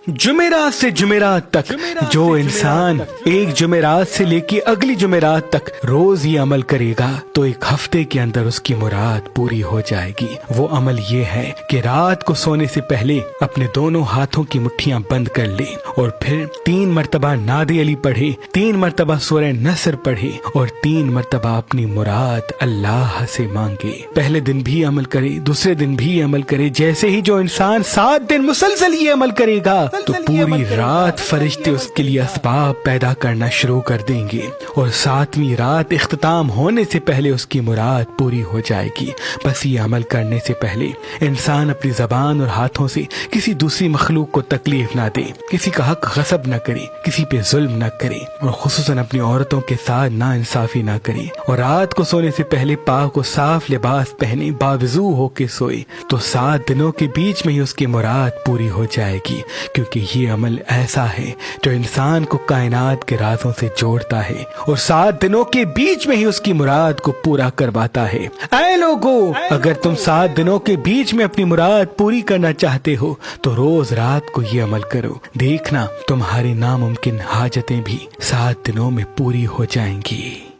जुमेरात से जुमेरात तक जो इंसान एक जुमेरात से लेके अगली जुमेरात तक रोज ही अमल करेगा तो एक हफ्ते के अंदर उसकी मुराद पूरी हो जाएगी। वो अमल ये है कि रात को सोने से पहले अपने दोनों हाथों की मुट्ठियां बंद कर ले और फिर 3 मरतबा नादे अली पढ़े, 3 मरतबा सूरह नसर पढ़े और 3 मरतबा अपनी मुराद अल्लाह से मांगे। पहले दिन भी अमल करे, दूसरे दिन भी अमल करे। जैसे ही जो इंसान 7 दिन मुसलसल ये अमल करेगा तो पूरी रात फरिश्ते उसके लिए असबाब पैदा करना शुरू कर देंगे और 7वीं रात इख्तिताम होने से पहले उसकी मुराद पूरी हो जाएगी। बस ये अमल करने से पहले इंसान अपनी जबान और हाथों से किसी दूसरी मखलूक को तकलीफ ना दे, किसी का हक गसब न करे, किसी पे जुल्म न करे और खुसूसन अपनी औरतों के साथ ना इंसाफी ना करे और रात को सोने से पहले पाक और साफ लिबास पहने बावजू होके सोए तो 7 दिनों के बीच में ही उसकी मुराद पूरी हो जाएगी। क्योंकि ये अमल ऐसा है जो इंसान को कायनात के राजों से जोड़ता है और 7 दिनों के बीच में ही उसकी मुराद को पूरा करवाता है। ऐ लोगों, अगर तुम 7 दिनों के बीच में अपनी मुराद पूरी करना चाहते हो तो रोज रात को ये अमल करो, देखना तुम्हारी नामुमकिन हाजतें भी 7 दिनों में पूरी हो जाएंगी।